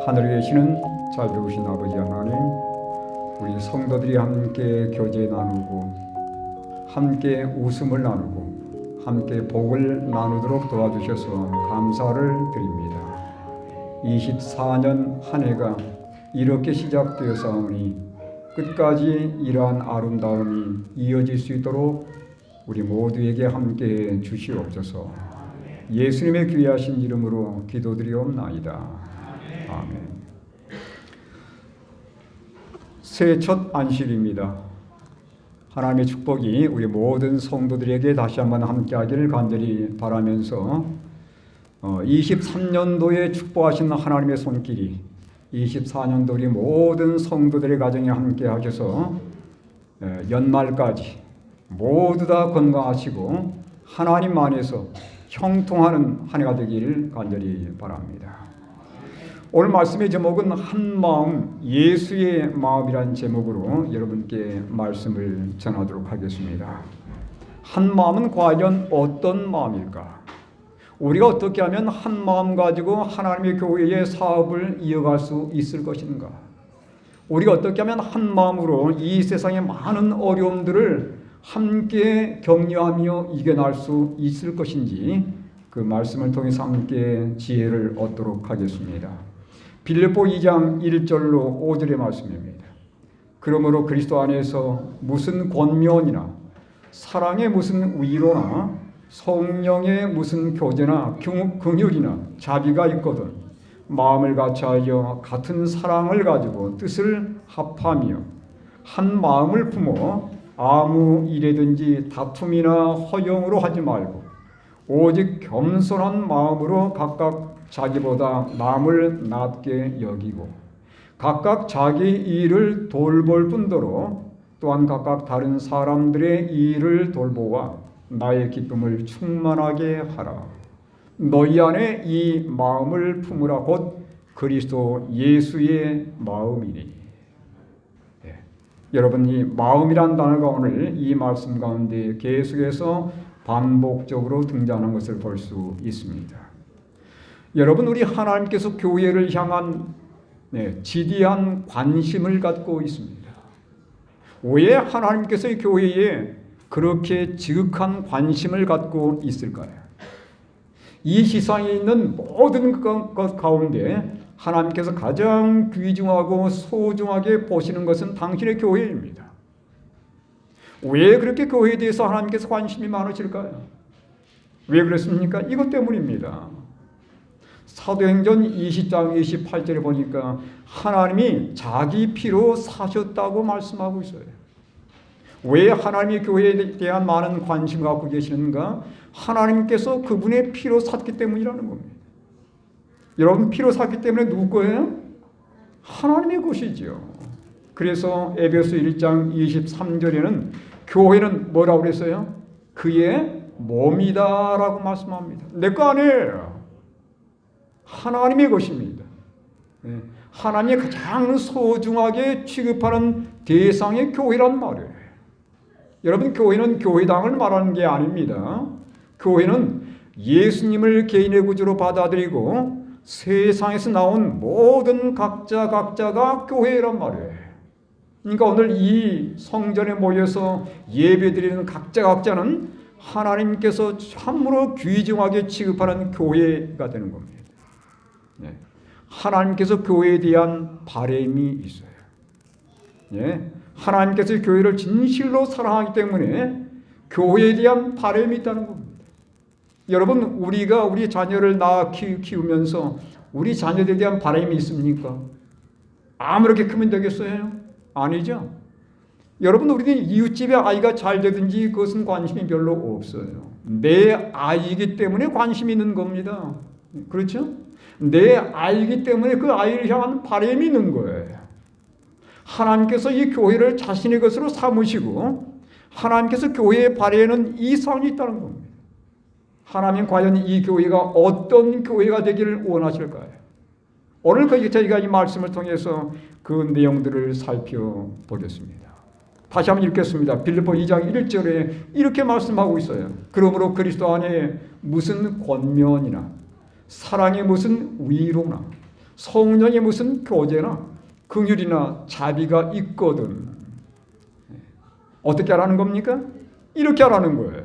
하늘에 계시는 잘 배우신 아버지 하나님, 우리 성도들이 함께 교제 나누고 함께 웃음을 나누고 함께 복을 나누도록 도와주셔서 감사를 드립니다. 24년 한 해가 이렇게 시작되어서오니 끝까지 이러한 아름다움이 이어질 수 있도록 우리 모두에게 함께해 주시옵소서. 예수님의 귀하신 이름으로 기도드리옵나이다. 아멘. 새해 첫 안식일입니다. 하나님의 축복이 우리 모든 성도들에게 다시 한번 함께하기를 간절히 바라면서 23년도에 축복하신 하나님의 손길이 24년도 우리 모든 성도들의 가정에 함께 하셔서 연말까지 모두 다 건강하시고 하나님 안에서 형통하는 한 해가 되기를 간절히 바랍니다. 오늘 말씀의 제목은 한마음 예수의 마음이란 제목으로 여러분께 말씀을 전하도록 하겠습니다. 한마음은 과연 어떤 마음일까? 우리가 어떻게 하면 한마음 가지고 하나님의 교회의 사업을 이어갈 수 있을 것인가? 우리가 어떻게 하면 한마음으로 이 세상의 많은 어려움들을 함께 격려하며 이겨낼 수 있을 것인지 그 말씀을 통해서 함께 지혜를 얻도록 하겠습니다. 빌립보 2장 1절로 5절의 말씀입니다. 그러므로 그리스도 안에서 무슨 권면이나 사랑의 무슨 위로나 성령의 무슨 교제나 긍휼이나 자비가 있거든 마음을 같이하여 같은 사랑을 가지고 뜻을 합하며 한 마음을 품어 아무 일에든지 다툼이나 허용으로 하지 말고 오직 겸손한 마음으로 각각 자기보다 남을 낮게 여기고 각각 자기 일을 돌볼 뿐더러 또한 각각 다른 사람들의 일을 돌보아 나의 기쁨을 충만하게 하라. 너희 안에 이 마음을 품으라. 곧 그리스도 예수의 마음이니. 여러분, 이 마음이란 단어가 오늘 이 말씀 가운데 계속해서 반복적으로 등장하는 것을 볼 수 있습니다. 여러분, 우리 하나님께서 교회를 향한 지대한 관심을 갖고 있습니다. 왜 하나님께서 이 교회에 그렇게 지극한 관심을 갖고 있을까요? 이 세상에 있는 모든 것 가운데 하나님께서 가장 귀중하고 소중하게 보시는 것은 당신의 교회입니다. 왜 그렇게 교회에 대해서 하나님께서 관심이 많으실까요? 왜 그렇습니까? 이것 때문입니다. 사도행전 20장 28절에 보니까 하나님이 자기 피로 사셨다고 말씀하고 있어요. 왜 하나님의 교회에 대한 많은 관심을 갖고 계시는가? 하나님께서 그분의 피로 샀기 때문이라는 겁니다. 여러분, 피로 샀기 때문에 누구 거예요? 하나님의 것이죠. 그래서 에베소 1장 23절에는 교회는 뭐라고 그랬어요? 그의 몸이다라고 말씀합니다. 내 거 아니에요. 하나님의 것입니다. 하나님이 가장 소중하게 취급하는 대상의 교회란 말이에요. 여러분, 교회는 교회당을 말하는 게 아닙니다. 교회는 예수님을 개인의 구주로 받아들이고 세상에서 나온 모든 각자가 교회란 말이에요. 그러니까 오늘 이 성전에 모여서 예배드리는 각자는 하나님께서 참으로 귀중하게 취급하는 교회가 되는 겁니다. 하나님께서 교회에 대한 바람이 있어요. 하나님께서 교회를 진실로 사랑하기 때문에 교회에 대한 바람이 있다는 겁니다. 여러분, 우리가 우리 자녀를 낳아 키우면서 우리 자녀들에 대한 바람이 있습니까? 아무렇게 크면 되겠어요? 아니죠. 여러분, 우리는 이웃집의 아이가 잘 되든지 그것은 관심이 별로 없어요. 내 아이이기 때문에 관심이 있는 겁니다. 그렇죠? 내 아이이기 때문에 그 아이를 향한 바람이 있는 거예요. 하나님께서 이 교회를 자신의 것으로 삼으시고 하나님께서 교회에 바라는 이상이 있다는 겁니다. 하나님 과연 이 교회가 어떤 교회가 되기를 원하실까요? 오늘 저희가 이 말씀을 통해서 그 내용들을 살펴보겠습니다. 다시 한번 읽겠습니다. 빌립보 2장 1절에 이렇게 말씀하고 있어요. 그러므로 그리스도 안에 무슨 권면이나 사랑의 무슨 위로나 성령의 무슨 교제나 긍휼이나 자비가 있거든. 어떻게 하라는 겁니까? 이렇게 하라는 거예요.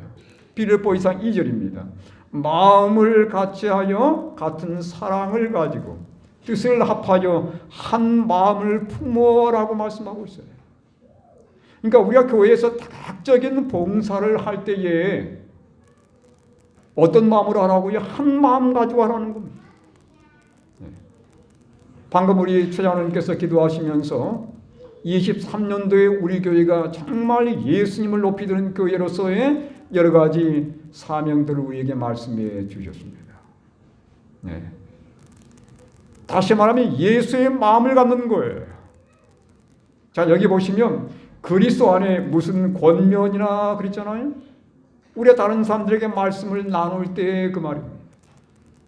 빌립보이상 2절입니다. 마음을 같이하여 같은 사랑을 가지고 뜻을 합하여 한 마음을 품어라고 말씀하고 있어요. 그러니까 우리가 교회에서 다각적인 봉사를 할 때에 어떤 마음으로 하라고요? 한 마음 가지고 하라는 겁니다. 방금 우리 최장로님께서 기도하시면서 23년도에 우리 교회가 정말 예수님을 높이 드는 교회로서의 여러 가지 사명들을 우리에게 말씀해 주셨습니다. 네. 다시 말하면 예수의 마음을 갖는 거예요. 자, 여기 보시면 그리스도 안에 무슨 권면이나 그랬잖아요. 우리가 다른 사람들에게 말씀을 나눌 때 그 말입니다.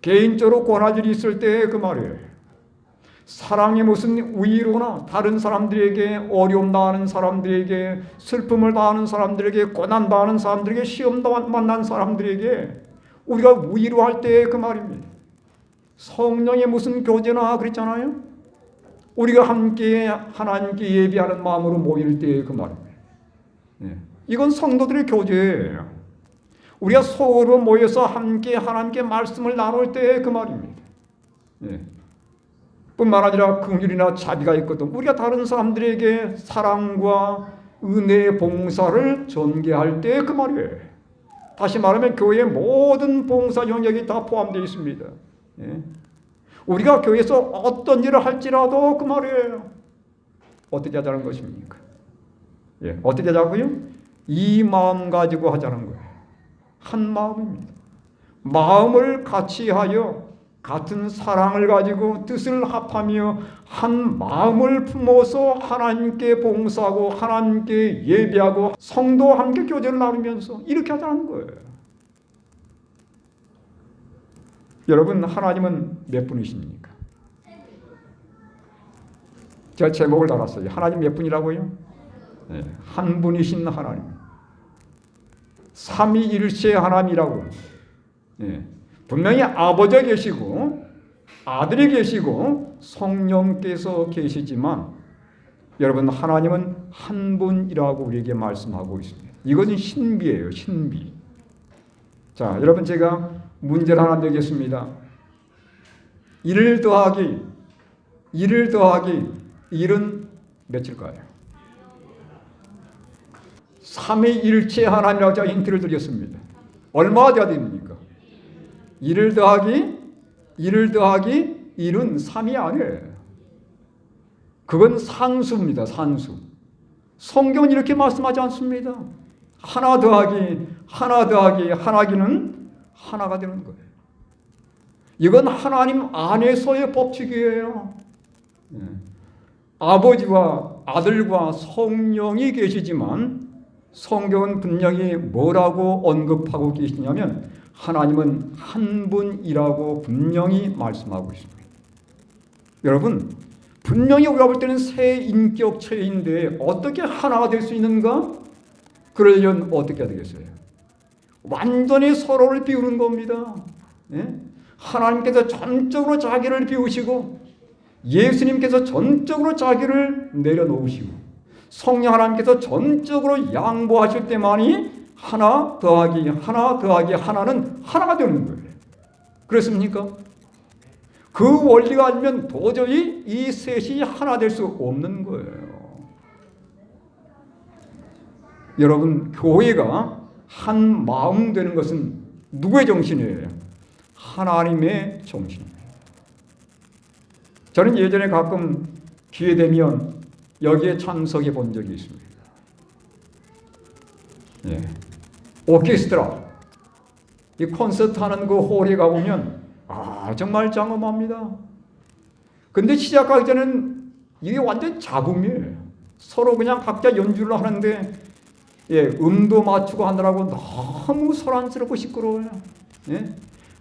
개인적으로 권할 일이 있을 때 그 말이에요. 사랑이 무슨 위로나 다른 사람들에게 어려움 당하는 사람들에게 슬픔을 당하는 사람들에게 고난 당하는 사람들에게 시험 만난 사람들에게 우리가 위로할 때 그 말입니다. 성령의 무슨 교제나 그랬잖아요. 우리가 함께 하나님께 예배하는 마음으로 모일 때 그 말입니다. 이건 성도들의 교제예요. 우리가 소로 모여서 함께 하나님께 말씀을 나눌 때 그 말입니다. 뿐만 아니라 긍휼이나 자비가 있거든. 우리가 다른 사람들에게 사랑과 은혜의 봉사를 전개할 때 그 말이에요. 다시 말하면 교회의 모든 봉사 영역이 다 포함되어 있습니다. 우리가 교회에서 어떤 일을 할지라도 그 말이에요. 어떻게 하자는 것입니까? 어떻게 하자고요? 이 마음 가지고 하자는 거예요. 한 마음입니다. 마음을 같이 하여 같은 사랑을 가지고 뜻을 합하며 한 마음을 품어서 하나님께 봉사하고 하나님께 예배하고 성도와 함께 교제를 나누면서 이렇게 하자는 거예요. 여러분, 하나님은 몇 분이십니까? 제가 제목을 달았어요. 하나님 몇 분이라고요? 한 분이신 하나님. 삼위일체 하나님이라고. 분명히 아버지가 계시고 아들이 계시고 성령께서 계시지만 여러분, 하나님은 한 분이라고 우리에게 말씀하고 있습니다. 이것은 신비예요. 신비. 자, 여러분, 제가 문제를 하나 내겠습니다. 1 더하기 1은 몇일까요? 삼위일체 하나님이라고 제가 힌트를 드렸습니다. 얼마가 돼야 됩니까? 1 더하기 1은 3이 아니에요. 그건 산수입니다. 산수. 성경은 이렇게 말씀하지 않습니다. 하나 더하기 하나기는 하나가 되는 거예요. 이건 하나님 안에서의 법칙이에요. 아버지와 아들과 성령이 계시지만 성경은 분명히 뭐라고 언급하고 계시냐면 하나님은 한 분이라고 분명히 말씀하고 있습니다. 여러분, 분명히 우리가 볼 때는 세 인격체인데 어떻게 하나가 될 수 있는가? 그러려면 어떻게 해야 되겠어요? 완전히 서로를 비우는 겁니다. 하나님께서 전적으로 자기를 비우시고 예수님께서 전적으로 자기를 내려놓으시고 성령 하나님께서 전적으로 양보하실 때만이 하나 더하기 하나는 하나가 되는 거예요. 그렇습니까? 그 원리가 아니면 도저히 이 셋이 하나 될 수 없는 거예요. 여러분, 교회가 한 마음 되는 것은 누구의 정신이에요? 하나님의 정신입니다. 저는 예전에 가끔 기회 되면 여기에 참석해 본 적이 있습니다. 오케스트라, 이 콘서트 하는 그 홀에 가보면 정말 장엄합니다. 근데 시작하기 전에는 이게 완전 잡음이에요. 서로 그냥 각자 연주를 하는데 음도 맞추고 하느라고 너무 소란스럽고 시끄러워요.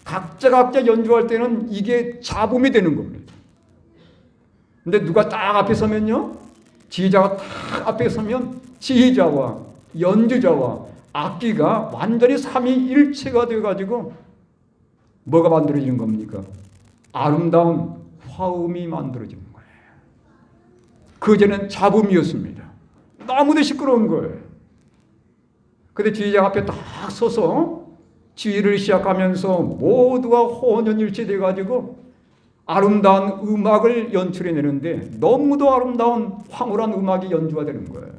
각자 연주할 때는 이게 잡음이 되는 겁니다. 근데 누가 딱 앞에 서면요, 지휘자가 딱 앞에 서면 지휘자와 연주자와 악기가 완전히 삼위일체가 되어가지고 뭐가 만들어지는 겁니까? 아름다운 화음이 만들어지는 거예요. 그전에는 잡음이었습니다. 너무도 시끄러운 거예요. 근데 지휘자 앞에 딱 서서 지휘를 시작하면서 모두가 혼연일체돼가지고 아름다운 음악을 연출해내는데 너무도 아름다운 황홀한 음악이 연주가 되는 거예요.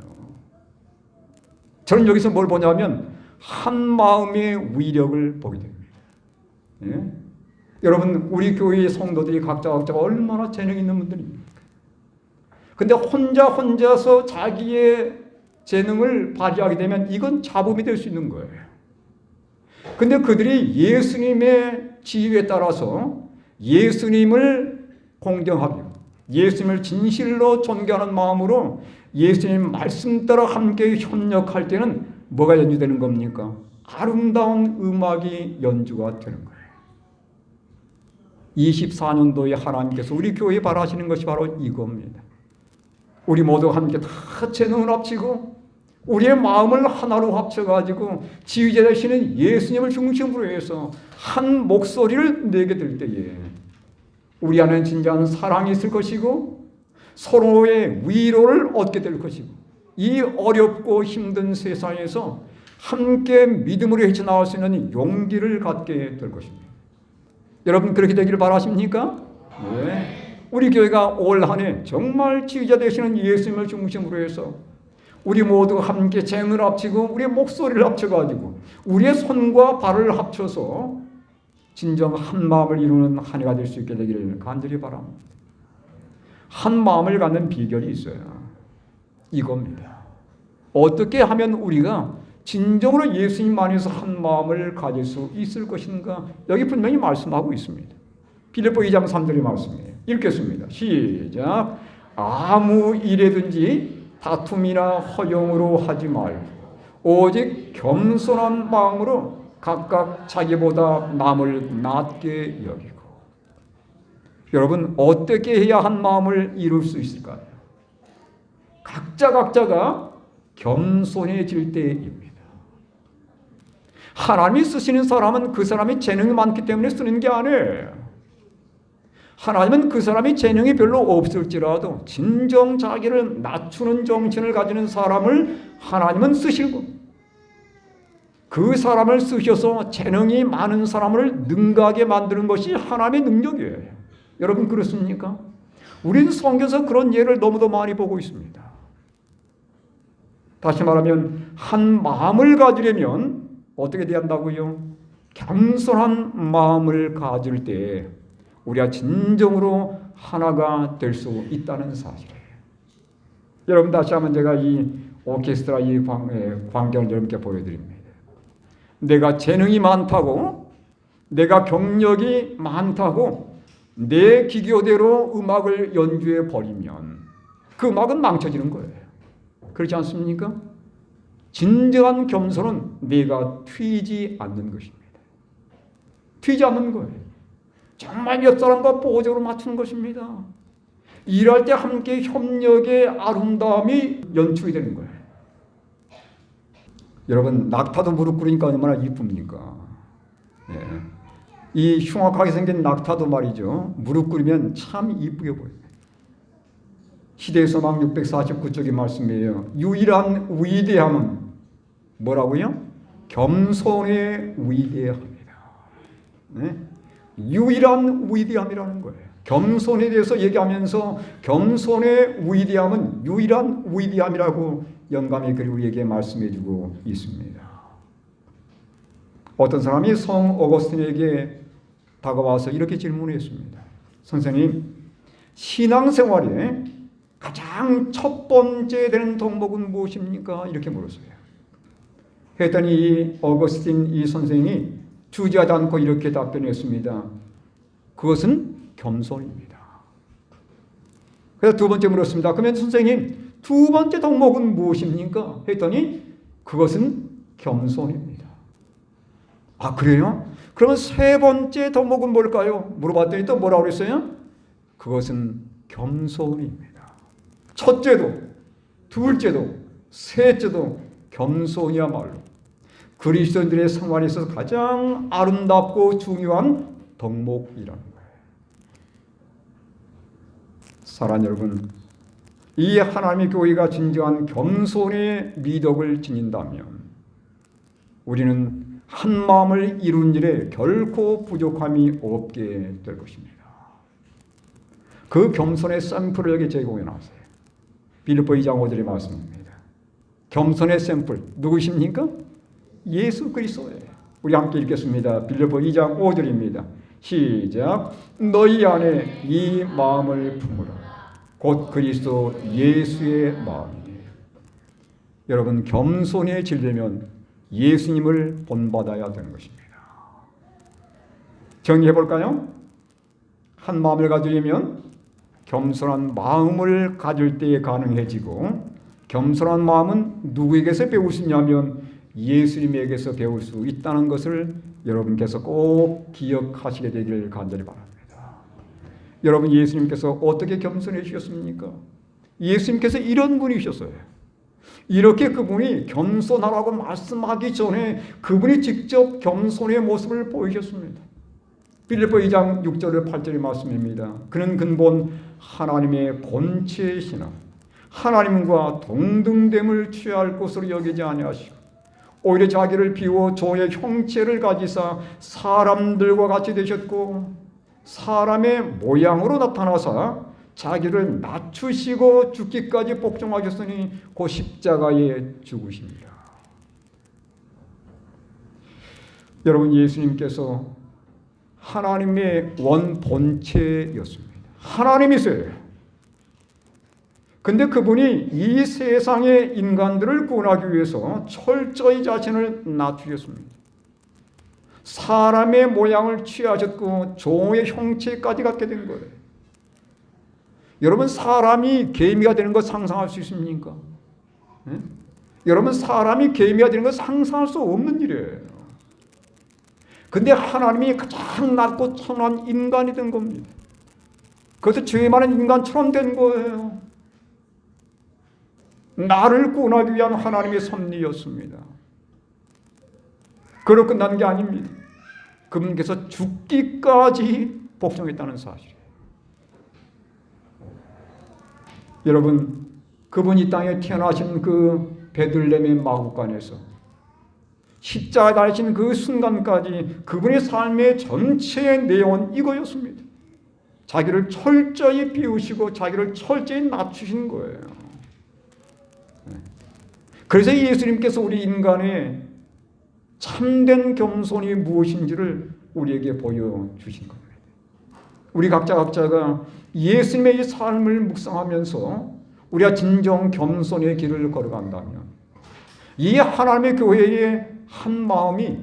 저는 여기서 뭘 보냐면 한 마음의 위력을 보게 됩니다. 예? 여러분, 우리 교회의 성도들이 각자가 얼마나 재능 있는 분들입니까? 근데 혼자서 자기의 재능을 발휘하게 되면 이건 잡음이 될 수 있는 거예요. 근데 그들이 예수님의 지휘에 따라서 예수님을 공경하고 예수님을 진실로 존경하는 마음으로 예수님 말씀 따라 함께 협력할 때는 뭐가 연주되는 겁니까? 아름다운 음악이 연주가 되는 거예요. 24년도에 하나님께서 우리 교회에 바라시는 것이 바로 이겁니다. 우리 모두 함께 다 재능을 합치고 우리의 마음을 하나로 합쳐가지고 지휘자 되시는 예수님을 중심으로 해서 한 목소리를 내게 될 때에 우리 안에 진정한 사랑이 있을 것이고 서로의 위로를 얻게 될 것이고 이 어렵고 힘든 세상에서 함께 믿음으로 헤쳐나올 수 있는 용기를 갖게 될 것입니다. 여러분 그렇게 되기를 바라십니까? 네. 우리 교회가 올 한 해 정말 지휘자 되시는 예수님을 중심으로 해서 우리 모두 함께 재능을 합치고 우리의 목소리를 합쳐가지고 우리의 손과 발을 합쳐서 진정 한 마음을 이루는 한 해가 될 수 있게 되기를 간절히 바랍니다. 한 마음을 갖는 비결이 있어요. 이겁니다. 어떻게 하면 우리가 진정으로 예수님 안에서 한 마음을 가질 수 있을 것인가? 여기 분명히 말씀하고 있습니다. 빌립보 2장 3절의 말씀이에요. 읽겠습니다. 시작. 아무 일에든지 다툼이나 허용으로 하지 말고 오직 겸손한 마음으로 각각 자기보다 남을 낮게 여기고. 여러분 어떻게 해야 한 마음을 이룰 수 있을까요? 각자가 겸손해질 때입니다. 하나님이 쓰시는 사람은 그 사람이 재능이 많기 때문에 쓰는 게 아니에요. 하나님은 그 사람이 재능이 별로 없을지라도 진정 자기를 낮추는 정신을 가지는 사람을 하나님은 쓰시고 그 사람을 쓰셔서 재능이 많은 사람을 능가하게 만드는 것이 하나님의 능력이에요. 여러분 그렇습니까? 우리는 성경에서 그런 예를 너무도 많이 보고 있습니다. 다시 말하면 한 마음을 가지려면 어떻게 돼야 한다고요? 겸손한 마음을 가질 때 우리가 진정으로 하나가 될 수 있다는 사실이에요. 여러분 다시 한번 제가 이 오케스트라 이 광경을 여러분께 보여드립니다. 내가 재능이 많다고 내가 경력이 많다고 내 기교대로 음악을 연주해 버리면 그 음악은 망쳐지는 거예요. 그렇지 않습니까? 진정한 겸손은 내가 튀지 않는 것입니다. 튀지 않는 거예요. 정말 옆 사람과 보호적으로 맞추는 것입니다. 일할 때 함께 협력의 아름다움이 연출이 되는 거예요. 여러분 낙타도 무릎 꿇으니까 얼마나 이쁩니까? 네. 이 흉악하게 생긴 낙타도 말이죠. 무릎 꿇으면 참 이쁘게 보여요. 시대소망 649쪽의 말씀이에요. 유일한 위대함은 뭐라고요? 겸손의 위대함이다. 네? 유일한 위대함이라는 거예요. 겸손에 대해서 얘기하면서 겸손의 위대함은 유일한 위대함이라고 영감의 글이 우리에게 말씀해주고 있습니다. 어떤 사람이 성 어거스틴에게 다가와서 이렇게 질문했습니다. 선생님, 신앙생활에 가장 첫 번째 되는 덕목은 무엇입니까? 이렇게 물었어요. 했더니 이 어거스틴 이 선생이 주저하지 않고 이렇게 답변했습니다. 그것은 겸손입니다. 그래서 두 번째 물었습니다. 그러면 선생님 두 번째 덕목은 무엇입니까? 했더니 그것은 겸손입니다. 아 그래요? 그러면 세 번째 덕목은 뭘까요? 물어봤더니 또 뭐라고 그랬어요? 그것은 겸손입니다. 첫째도 둘째도 셋째도 겸손이야말로 그리스도인들의 생활에 있어서 가장 아름답고 중요한 덕목이라는 거예요. 사랑하는 여러분, 이 하나님의 교회가 진정한 겸손의 미덕을 지닌다면 우리는 한 마음을 이룬 일에 결코 부족함이 없게 될 것입니다. 그 겸손의 샘플을 여기 제공해 놨어요. 빌립보 2장 5절의 말씀입니다. 겸손의 샘플 누구십니까? 예수 그리스도예요. 우리 함께 읽겠습니다. 빌립보 2장 5절입니다. 시작. 너희 안에 이 마음을 품으라. 곧 그리스도 예수의 마음이에요. 여러분, 겸손해지려면 예수님을 본받아야 되는 것입니다. 정리해 볼까요? 한 마음을 가지려면 겸손한 마음을 가질 때에 가능해지고, 겸손한 마음은 누구에게서 배울 수 있냐면 예수님에게서 배울 수 있다는 것을 여러분께서 꼭 기억하시게 되기를 간절히 바랍니다. 여러분, 예수님께서 어떻게 겸손해지셨습니까? 예수님께서 이런 분이셨어요. 이렇게 그분이 겸손하라고 말씀하기 전에 그분이 직접 겸손의 모습을 보이셨습니다. 빌립보 2장 6절에 8절의 말씀입니다. 그는 근본 하나님의 본체이시나 하나님과 동등됨을 취할 것으로 여기지 아니하시고 오히려 자기를 비워 종의 형체를 가지사 사람들과 같이 되셨고 사람의 모양으로 나타나사 자기를 낮추시고 죽기까지 복종하셨으니 그 십자가에 죽으십니다. 여러분, 예수님께서 하나님의 원본체였습니다. 하나님이세요. 근데 그분이 이 세상의 인간들을 구원하기 위해서 철저히 자신을 낮추셨습니다. 사람의 모양을 취하셨고 종의 형체까지 갖게 된 거예요. 여러분, 사람이 개미가 되는 거 상상할 수 있습니까? 네? 여러분, 사람이 개미가 되는 거 상상할 수 없는 일이에요. 근데 하나님이 가장 낮고 천한 인간이 된 겁니다. 그래서 죄 많은 인간처럼 된 거예요. 나를 구원하기 위한 하나님의 섭리였습니다. 그로 끝난 게 아닙니다. 그분께서 죽기까지 복종했다는 사실이에요. 여러분, 그분이 땅에 태어나신 그 베들레헴의 마구간에서 십자가에 달리신 그 순간까지 그분의 삶의 전체의 내용은 이거였습니다. 자기를 철저히 비우시고 자기를 철저히 낮추신 거예요. 그래서 예수님께서 우리 인간의 참된 겸손이 무엇인지를 우리에게 보여주신 겁니다. 우리 각자가 예수님의 이 삶을 묵상하면서 우리가 진정 겸손의 길을 걸어간다면 이 하나님의 교회의 한 마음이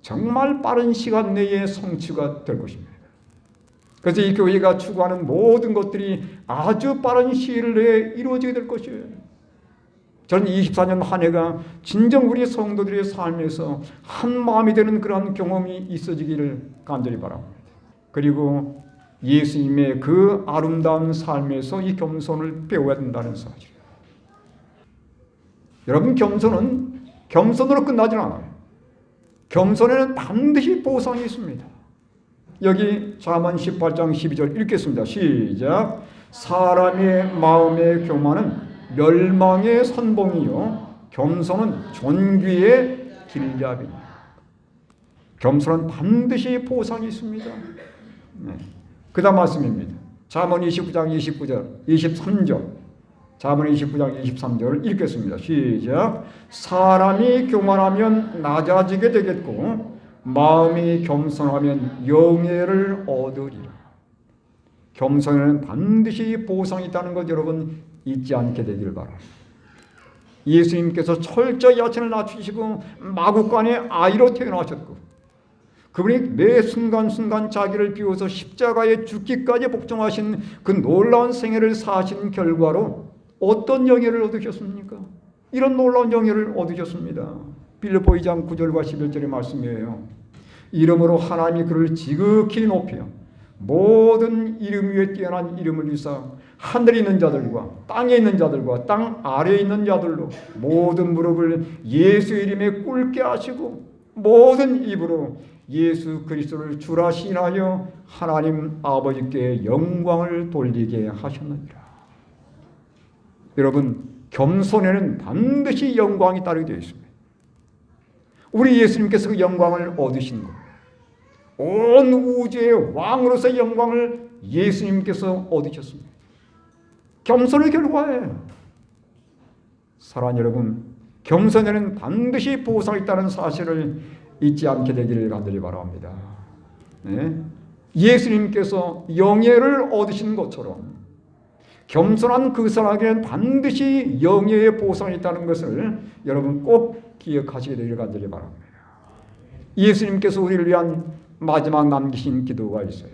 정말 빠른 시간 내에 성취가 될 것입니다. 그래서 이 교회가 추구하는 모든 것들이 아주 빠른 시일 내에 이루어지게 될 것이에요. 저는 24년 한 해가 진정 우리 성도들의 삶에서 한 마음이 되는 그런 경험이 있어지기를 간절히 바랍니다. 그리고 예수님의 그 아름다운 삶에서 이 겸손을 배워야 된다는 사실. 여러분, 겸손으로 끝나지 않아요. 겸손에는 반드시 보상이 있습니다. 여기 잠언 18장 12절 읽겠습니다. 시작. 사람의 마음의 교만은 멸망의 선봉이요 겸손은 존귀의 길잡이니. 겸손은 반드시 보상이 있습니다. 네. 그 다음 말씀입니다. 잠언 29장 29절 23절 잠언 29장 23절을 읽겠습니다. 시작. 사람이 교만하면 낮아지게 되겠고 마음이 겸손하면 영예를 얻으리라. 겸손에는 반드시 보상이 있다는 것 여러분 잊지 않게 되기를 바랍니다. 예수님께서 철저히 자신을 낮추시고 마구간의 아이로 태어나셨고 그분이 매 순간순간 자기를 비워서 십자가에 죽기까지 복종하신 그 놀라운 생애를 사신 결과로 어떤 영예를 얻으셨습니까? 이런 놀라운 영예를 얻으셨습니다. 빌립보 2장 9절과 11절의 말씀이에요. 이름으로 하나님이 그를 지극히 높여 모든 이름 위에 뛰어난 이름을 위사 하늘에 있는 자들과 땅에 있는 자들과 땅 아래에 있는 자들로 모든 무릎을 예수의 이름에 꿇게 하시고 모든 입으로 예수 그리스도를 주라 시인하여 하나님 아버지께 영광을 돌리게 하셨느니라. 여러분, 겸손에는 반드시 영광이 따르게 되어 있습니다. 우리 예수님께서 그 영광을 얻으신 거예요. 온 우주의 왕으로서 영광을 예수님께서 얻으셨습니다. 겸손의 결과예요. 사랑하는 여러분, 겸손에는 반드시 보상이 있다는 사실을 잊지 않게 되기를 간절히 바랍니다. 네? 예수님께서 영예를 얻으신 것처럼 겸손한 그 사람에게는 반드시 영예의 보상이 있다는 것을 여러분 꼭 기억하시게 되기를 간절히 바랍니다. 예수님께서 우리를 위한 마지막 남기신 기도가 있어요.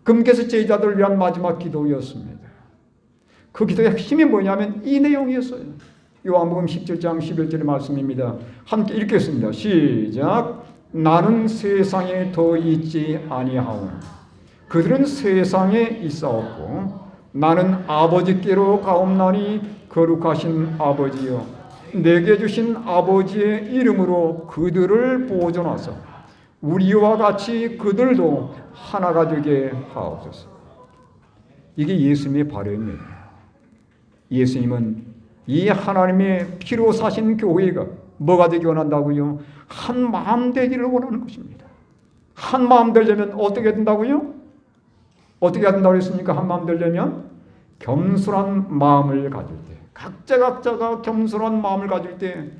금께서 제자들을 위한 마지막 기도였습니다. 그 기도의 핵심이 뭐냐면 이 내용이었어요. 요한복음 17장 11절의 말씀입니다. 함께 읽겠습니다. 시작. 나는 세상에 더 있지 아니하오나 그들은 세상에 있사옵고 나는 아버지께로 가옵나니 거룩하신 아버지여 내게 주신 아버지의 이름으로 그들을 보존하사 우리와 같이 그들도 하나가 되게 하옵소서. 이게 예수님의 바람이에요. 예수님은 이 하나님의 피로 사신 교회가 뭐가 되기 원한다고요? 한 마음 되기를 원하는 것입니다. 한 마음 되려면 어떻게 된다고요? 어떻게 된다고 했습니까? 한 마음 되려면 겸손한 마음을 가질 때, 각자가 겸손한 마음을 가질 때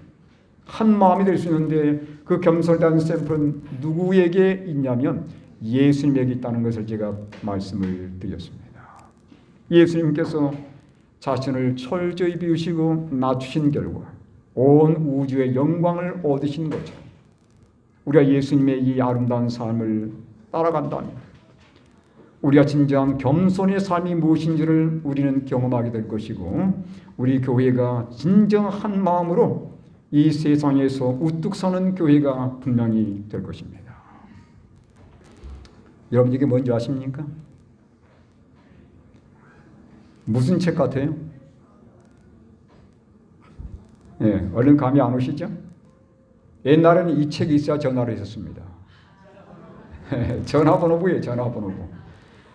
한 마음이 될 수 있는데 그 겸손에 대한 샘플은 누구에게 있냐면 예수님에게 있다는 것을 제가 말씀을 드렸습니다. 예수님께서 자신을 철저히 비우시고 낮추신 결과 온 우주의 영광을 얻으신 것처럼 우리가 예수님의 이 아름다운 삶을 따라간다면 우리가 진정한 겸손의 삶이 무엇인지를 우리는 경험하게 될 것이고 우리 교회가 진정한 마음으로 이 세상에서 우뚝 서는 교회가 분명히 될 것입니다. 여러분 이게 뭔지 아십니까? 무슨 책 같아요? 예, 얼른 감이 안 오시죠? 옛날에는 이 책이 있어야 전화를 했었습니다. 전화번호부예요, 전화번호부.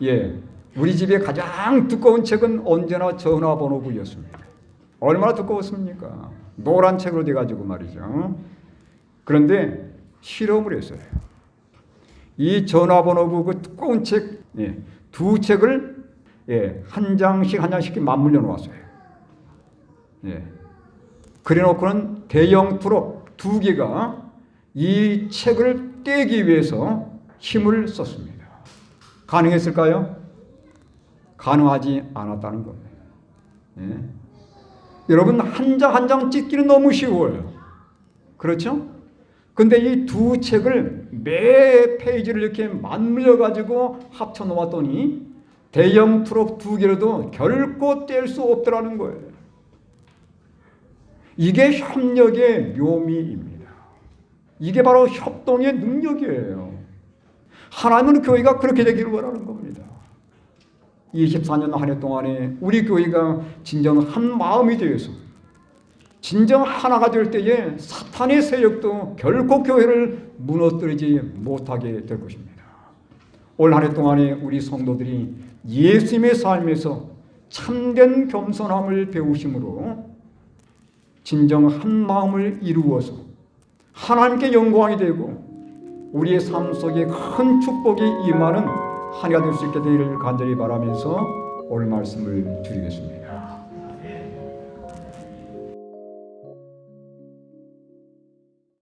예, 우리 집에 가장 두꺼운 책은 언제나 전화번호부였습니다. 얼마나 두꺼웠습니까? 노란 책으로 돼가지고 말이죠. 그런데 실험을 했어요. 이 전화번호부 그 두꺼운 책, 예, 두 책을 한 장씩 맞물려 놓았어요. 예. 그래 놓고는 대형 트럭 두 개가 이 책을 떼기 위해서 힘을 썼습니다. 가능했을까요? 가능하지 않았다는 겁니다. 예. 여러분 한 장 한 장 찢기는 너무 쉬워요. 그렇죠? 근데 이 두 책을 매 페이지를 이렇게 맞물려 가지고 합쳐 놓았더니 대형 트럭 두 개로도 결코 뗄 수 없더라는 거예요. 이게 협력의 묘미입니다. 이게 바로 협동의 능력이에요. 하나님은 교회가 그렇게 되기를 원하는 겁니다. 24년 한 해 동안에 우리 교회가 진정 한 마음이 되어서 진정 하나가 될 때에 사탄의 세력도 결코 교회를 무너뜨리지 못하게 될 것입니다. 올 한 해 동안에 우리 성도들이 예수님의 삶에서 참된 겸손함을 배우심으로 진정 한 마음을 이루어서 하나님께 영광이 되고 우리의 삶 속에 큰 축복이 임하는 한 해가 될 수 있게 되기를 간절히 바라면서 오늘 말씀을 드리겠습니다.